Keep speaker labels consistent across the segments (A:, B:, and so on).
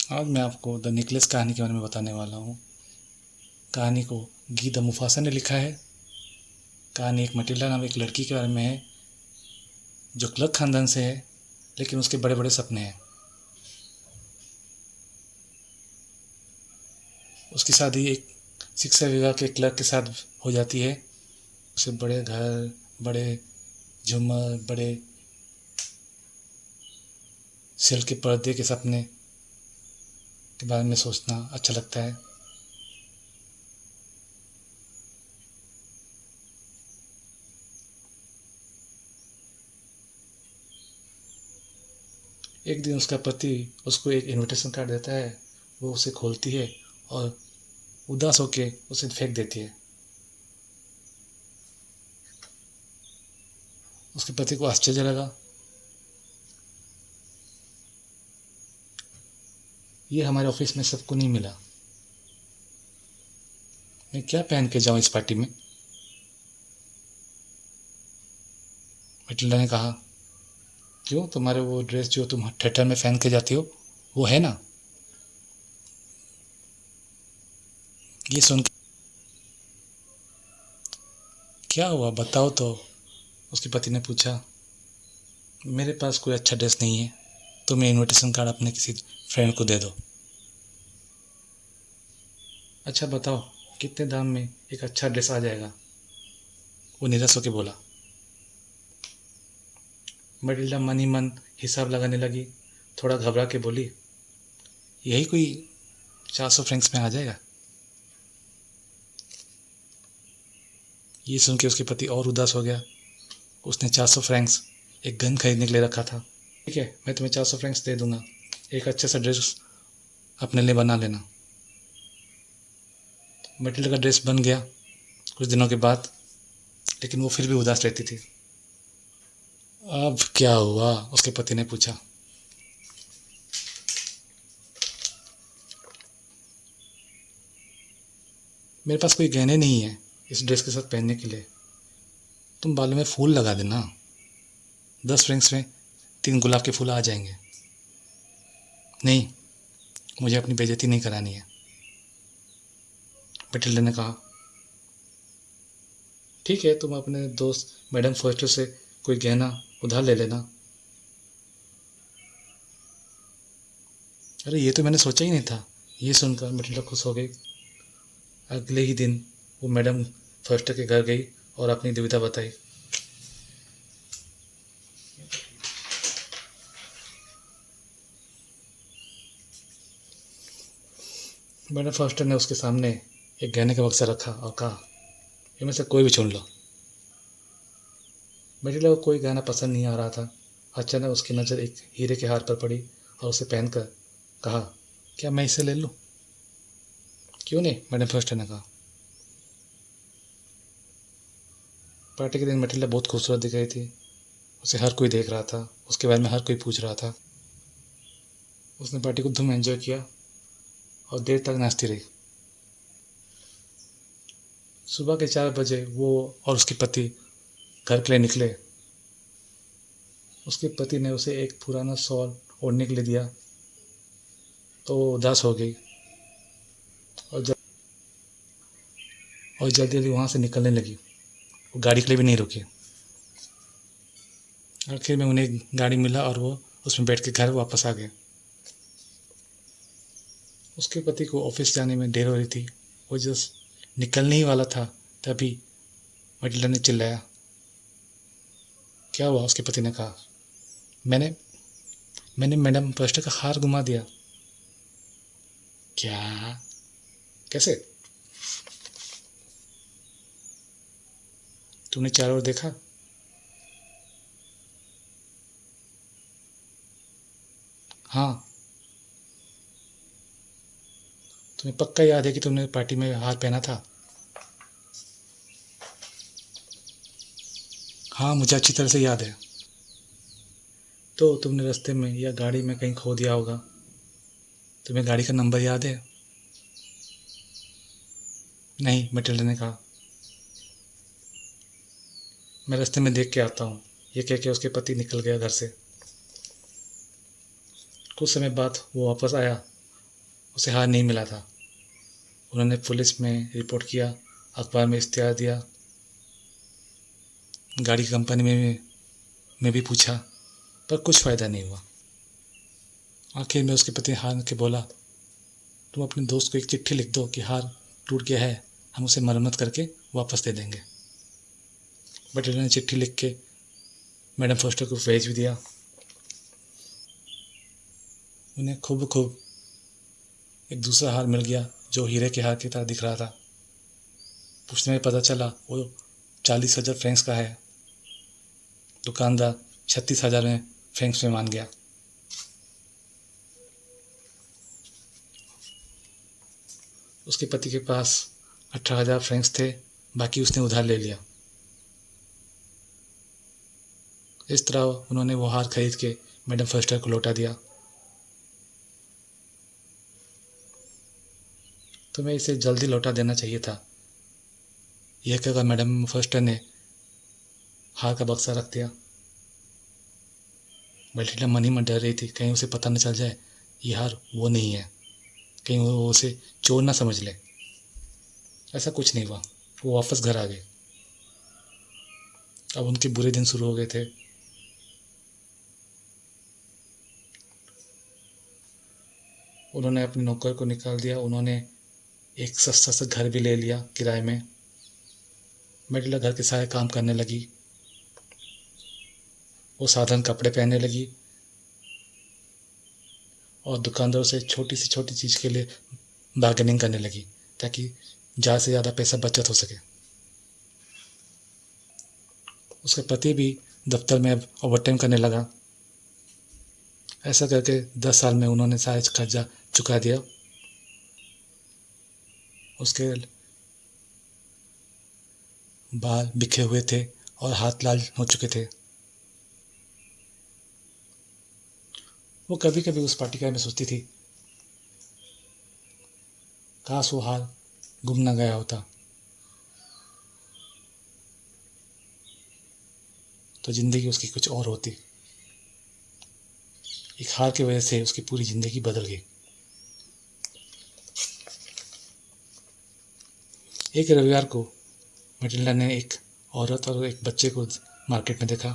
A: आज मैं आपको द नेकलेस कहानी के बारे में बताने वाला हूँ। कहानी को गी द मुफासा ने लिखा है। कहानी एक मटिल्डा नाम एक लड़की के बारे में है जो क्लर्क ख़ानदान से है, लेकिन उसके बड़े बड़े सपने हैं। उसकी शादी एक शिक्षा विभाग के क्लर्क के साथ हो जाती है। उसे बड़े घर, बड़े झूमर, बड़े सिल्क के पर्दे के सपने के बारे में सोचना अच्छा लगता है। एक दिन उसका पति उसको एक इनविटेशन कार्ड देता है। वो उसे खोलती है और उदास होकर उसे फेंक देती है। उसके पति को आश्चर्य लगा। ये हमारे ऑफिस में सबको नहीं मिला। मैं क्या पहन के जाऊं इस पार्टी में? मटिल्डा ने कहा। क्यों, तुम्हारे वो ड्रेस जो तुम थिएटर में पहन के जाती हो वो है ना? ये सुन के क्या हुआ बताओ तो, उसके पति ने पूछा। मेरे पास कोई अच्छा ड्रेस नहीं है, तुम ये इनविटेशन कार्ड अपने किसी फ्रेंड को दे दो। अच्छा बताओ, कितने दाम में एक अच्छा ड्रेस आ जाएगा? वो निराश होकर बोला। मटिल्डा मन ही मन हिसाब लगाने लगी। थोड़ा घबरा के बोली, यही कोई 400 फ्रैंक्स में आ जाएगा। ये सुन के उसके पति और उदास हो गया। उसने 400 फ्रैंक्स एक गन खरीदने के लिए रखा था। ठीक है, मैं तुम्हें 400 फ्रैंक्स दे दूंगा, एक अच्छे सा ड्रेस अपने लिए बना लेना। मटिल्डा का ड्रेस बन गया कुछ दिनों के बाद, लेकिन वो फिर भी उदास रहती थी। अब क्या हुआ, उसके पति ने पूछा। मेरे पास कोई गहने नहीं है इस ड्रेस के साथ पहनने के लिए। तुम बालों में फूल लगा देना, 10 फ्रैंक्स में 3 गुलाब के फूल आ जाएंगे। नहीं, मुझे अपनी बेइज्जती नहीं करानी है, मटिल्डा ने कहा। ठीक है, तुम अपने दोस्त मैडम फॉस्टर से कोई गहना उधार ले लेना। अरे ये तो मैंने सोचा ही नहीं था। ये सुनकर मटिल्डा खुश हो गई। अगले ही दिन वो मैडम फॉस्टर के घर गई और अपनी दुविधा बताई। मैडम फॉस्टर ने उसके सामने एक गहने का बक्सा रखा और कहा, इनमें से कोई भी चुन लो। मटिल्डा को कोई गहना पसंद नहीं आ रहा था। अचानक उसकी नज़र एक हीरे के हार पर पड़ी और उसे पहनकर कहा, क्या मैं इसे ले लूं? क्यों नहीं, मैडम फॉस्टर ने कहा। पार्टी के दिन मटिल्डा बहुत खूबसूरत दिख रही थी। उसे हर कोई देख रहा था, उसके बारे में हर कोई पूछ रहा था। उसने पार्टी को धूम एंजॉय किया और देर तक नाचती रही। सुबह के 4 बजे वो और उसके पति घर के लिए निकले। उसके पति ने उसे एक पुराना शॉल ओढ़ने के लिए दिया तो वो उदास हो गई और जल्दी जल्दी वहाँ से निकलने लगी। वो गाड़ी के लिए भी नहीं रुकी। आखिर में उन्हें गाड़ी मिला और वो उसमें बैठ के घर वापस आ गए। उसके पति को ऑफिस जाने में देर हो रही थी। वो जस्ट निकलने ही वाला था, तभी मटिल्डा ने चिल्लाया। क्या हुआ, उसके पति ने कहा। मैंने मैंने मैडम फॉस्टर का हार घुमा दिया। क्या? कैसे? तूने चारों ओर देखा? हाँ। तुम्हें पक्का याद है कि तुमने पार्टी में हार पहना था? हाँ, मुझे अच्छी तरह से याद है। तो तुमने रास्ते में या गाड़ी में कहीं खो दिया होगा। तुम्हें गाड़ी का नंबर याद है? नहीं, मटिल्डा ने कहा। मैं रास्ते में देख के आता हूँ, ये कह के उसके पति निकल गया घर से। कुछ समय बाद वो वापस आया उसे हार नहीं मिला था। उन्होंने पुलिस में रिपोर्ट किया, अखबार में इश्तिहार दिया, गाड़ी की कंपनी में भी पूछा, पर कुछ फ़ायदा नहीं हुआ। आखिर में उसके पति हार के बोला, तुम अपने दोस्त को एक चिट्ठी लिख दो कि हार टूट गया है, हम उसे मरम्मत करके वापस दे देंगे। बटेला ने चिट्ठी लिख के मैडम फोस्टर को भेज भी दिया। उन्हें खूब एक दूसरा हार मिल गया जो हीरे के हार की तरह दिख रहा था। पूछने में पता चला वो 40,000 फ्रेंक्स का है। दुकानदार 36,000 में फ्रेंक्स में मान गया। उसके पति के पास 18,000 फ्रेंक्स थे, बाकी उसने उधार ले लिया। इस तरह उन्होंने वो हार खरीद के मैडम फर्स्टर को लौटा दिया। तुम्हें इसे जल्दी लौटा देना चाहिए था, यह कहकर मैडम फर्स्टर ने हार का बक्सा रख दिया। बेटिला मन ही मन डर रही थी, कहीं उसे पता न चल जाए ये हार वो नहीं है, कहीं वो उसे चोर ना समझ ले। ऐसा कुछ नहीं हुआ, वो वापस घर आ गए। अब उनके बुरे दिन शुरू हो गए थे। उन्होंने अपने नौकर को निकाल दिया। उन्होंने एक सस्ता सा घर भी ले लिया किराए में। मेटिला घर के सारे काम करने लगी। वो साधारण कपड़े पहनने लगी और दुकानदारों से छोटी सी छोटी चीज़ के लिए बार्गेनिंग करने लगी ताकि ज़्यादा से ज़्यादा पैसा बचत हो सके। उसका पति भी दफ्तर में अब ओवरटाइम करने लगा। ऐसा करके 10 साल में उन्होंने सारा कर्जा चुका दिया। उसके बाल बिखरे हुए थे और हाथ लाल हो चुके थे। वो कभी कभी उस पार्टिका में सोचती थी, काश वो हार गुम न गया होता तो जिंदगी उसकी कुछ और होती। एक हार की वजह से उसकी पूरी जिंदगी बदल गई। एक रविवार को मैटिल्डा ने एक औरत और एक बच्चे को मार्केट में देखा।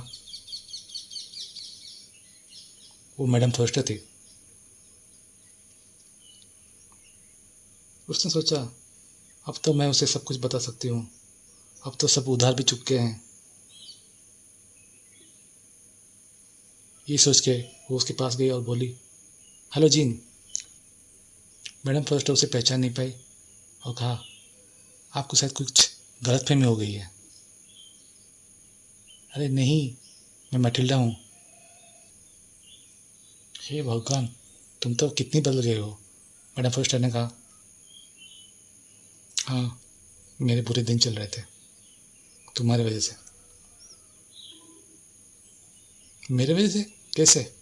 A: वो मैडम फोस्टर थी। उसने सोचा, अब तो मैं उसे सब कुछ बता सकती हूँ, अब तो सब उधार भी चुके हैं। ये सोच के वो उसके पास गई और बोली, हेलो जीन। मैडम फोस्टर उसे पहचान नहीं पाई और कहा, आपको शायद कुछ गलतफहमी हो गई है। अरे नहीं, मैं मैटिल्डा हूँ। हे भगवान, तुम तो कितनी बदल गए हो, मैडम फोस्टर ने कहा। हाँ, मेरे बुरे दिन चल रहे थे तुम्हारी वजह से। मेरे वजह से कैसे?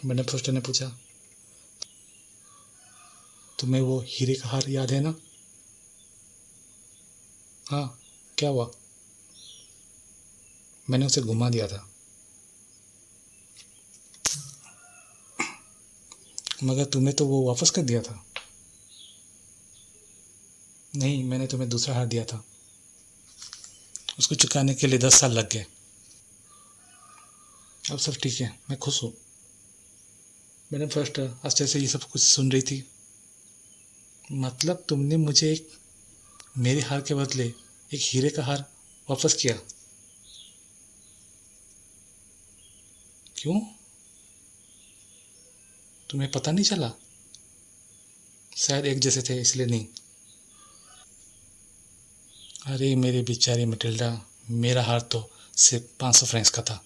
A: मैडम फोस्टर ने पूछा। तुम्हें वो हीरे का हार याद है ना? हाँ, क्या हुआ? मैंने उसे घुमा दिया था, मगर तुम्हें तो वो वापस कर दिया था। नहीं, मैंने तुम्हें दूसरा हार दिया था। उसको चुकाने के लिए 10 साल लग गए। अब सब ठीक है, मैं खुश हूँ। मैडम फर्स्ट आश्चर्य से ये सब कुछ सुन रही थी। मतलब तुमने मुझे एक मेरे हार के बदले एक हीरे का हार वापस किया? क्यों? तुम्हें पता नहीं चला? शायद एक जैसे थे इसलिए नहीं। अरे मेरे बेचारी मैटिल्डा, मेरा हार तो सिर्फ 500 फ्रेंक्स का था।